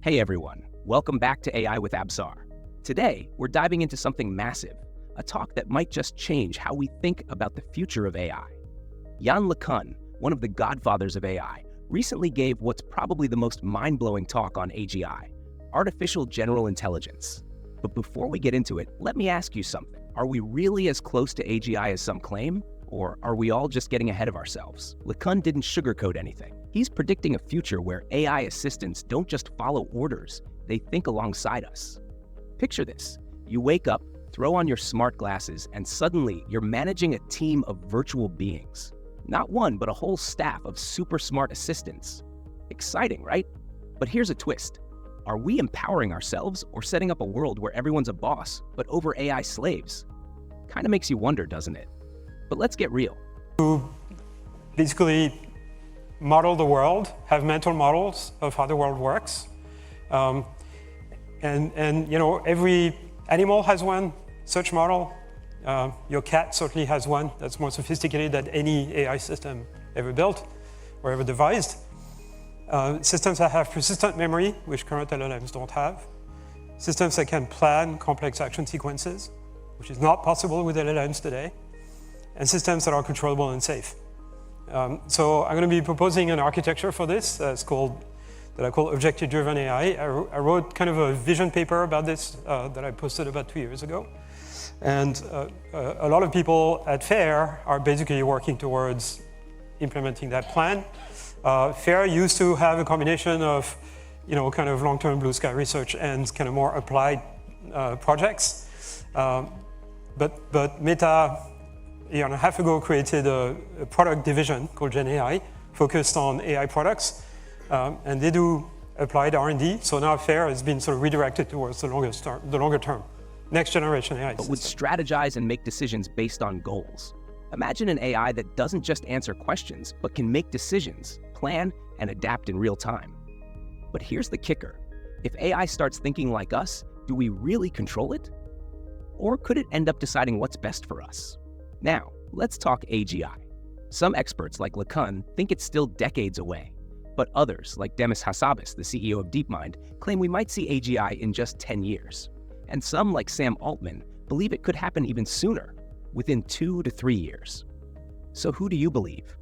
Hey everyone, welcome back to AI with Absaar. Today, we're diving into something massive, a talk that might just change how we think about the future of AI. Yann LeCun, one of the godfathers of AI, recently gave what's probably the most mind-blowing talk on AGI, artificial general intelligence. But before we get into it, let me ask you something. Are we really as close to AGI as some claim? Or are we all just getting ahead of ourselves? LeCun didn't sugarcoat anything. He's predicting a future where AI assistants don't just follow orders, they think alongside us. Picture this. You wake up, throw on your smart glasses, and suddenly you're managing a team of virtual beings. Not one, but a whole staff of super smart assistants. Exciting, right? But here's a twist. Are we empowering ourselves or setting up a world where everyone's a boss, but over AI slaves? Kinda makes you wonder, doesn't it? But let's get real. To basically model the world, have mental models of how the world works. And you know, every animal has one such model. Your cat certainly has one that's more sophisticated than any AI system ever built or ever devised. Systems that have persistent memory, which current LLMs don't have. Systems that can plan complex action sequences, which is not possible with LLMs today. And systems that are controllable and safe. So I'm going to be proposing an architecture for this that I call objective-driven AI. I wrote kind of a vision paper about this that I posted about 2 years ago. And a lot of people at FAIR are basically working towards implementing that plan. FAIR used to have a combination of, you know, kind of long-term blue sky research and kind of more applied projects. But Meta, a year and a half ago, created a product division called Gen AI, focused on AI products, and they do applied R&D. So now FAIR has been sort of redirected towards the longer term, next generation AI. But would strategize and make decisions based on goals. Imagine an AI that doesn't just answer questions, but can make decisions, plan, and adapt in real time. But here's the kicker. If AI starts thinking like us, do we really control it? Or could it end up deciding what's best for us? Now, let's talk AGI. Some experts, like LeCun, think it's still decades away. But others, like Demis Hassabis, the CEO of DeepMind, claim we might see AGI in just 10 years. And some, like Sam Altman, believe it could happen even sooner, within 2 to 3 years. So who do you believe?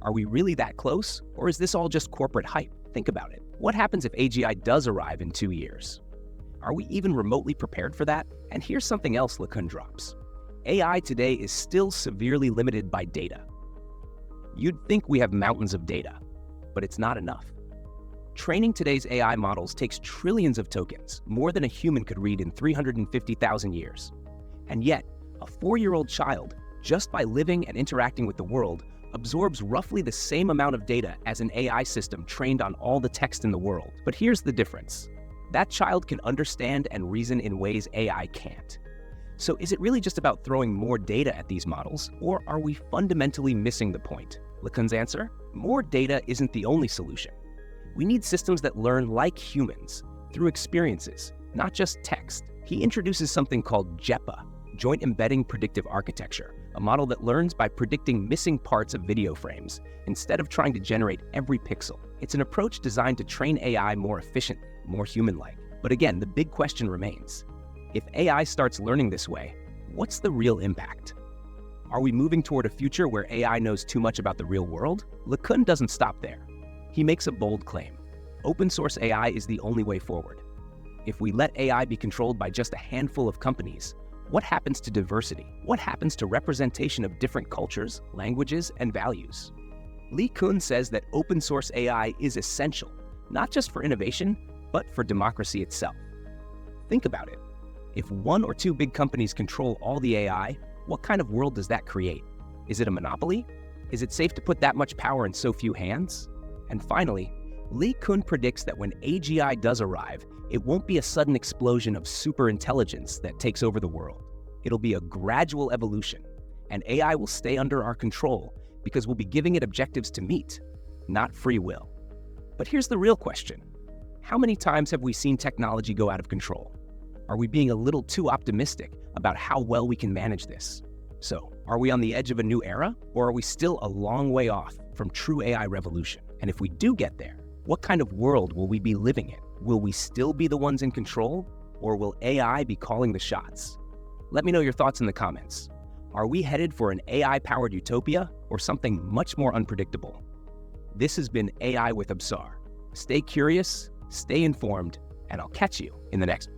Are we really that close, or is this all just corporate hype? Think about it. What happens if AGI does arrive in 2 years? Are we even remotely prepared for that? And here's something else LeCun drops. AI today is still severely limited by data. You'd think we have mountains of data, but it's not enough. Training today's AI models takes trillions of tokens, more than a human could read in 350,000 years. And yet, a 4-year-old child, just by living and interacting with the world, absorbs roughly the same amount of data as an AI system trained on all the text in the world. But here's the difference. That child can understand and reason in ways AI can't. So is it really just about throwing more data at these models, or are we fundamentally missing the point? LeCun's answer? More data isn't the only solution. We need systems that learn like humans, through experiences, not just text. He introduces something called JEPA, Joint Embedding Predictive Architecture, a model that learns by predicting missing parts of video frames, instead of trying to generate every pixel. It's an approach designed to train AI more efficiently, more human-like. But again, the big question remains. If AI starts learning this way, what's the real impact? Are we moving toward a future where AI knows too much about the real world? LeCun doesn't stop there. He makes a bold claim. Open source AI is the only way forward. If we let AI be controlled by just a handful of companies, what happens to diversity? What happens to representation of different cultures, languages, and values? LeCun says that open source AI is essential, not just for innovation, but for democracy itself. Think about it. If 1 or 2 big companies control all the AI, what kind of world does that create? Is it a monopoly? Is it safe to put that much power in so few hands? And finally, LeCun predicts that when AGI does arrive, it won't be a sudden explosion of superintelligence that takes over the world. It'll be a gradual evolution, and AI will stay under our control because we'll be giving it objectives to meet, not free will. But here's the real question. How many times have we seen technology go out of control? Are we being a little too optimistic about how well we can manage this? So, are we on the edge of a new era, or are we still a long way off from true AI revolution? And if we do get there, what kind of world will we be living in? Will we still be the ones in control, or will AI be calling the shots? Let me know your thoughts in the comments. Are we headed for an AI-powered utopia or something much more unpredictable? This has been AI with Absaar. Stay curious, stay informed, and I'll catch you in the next one.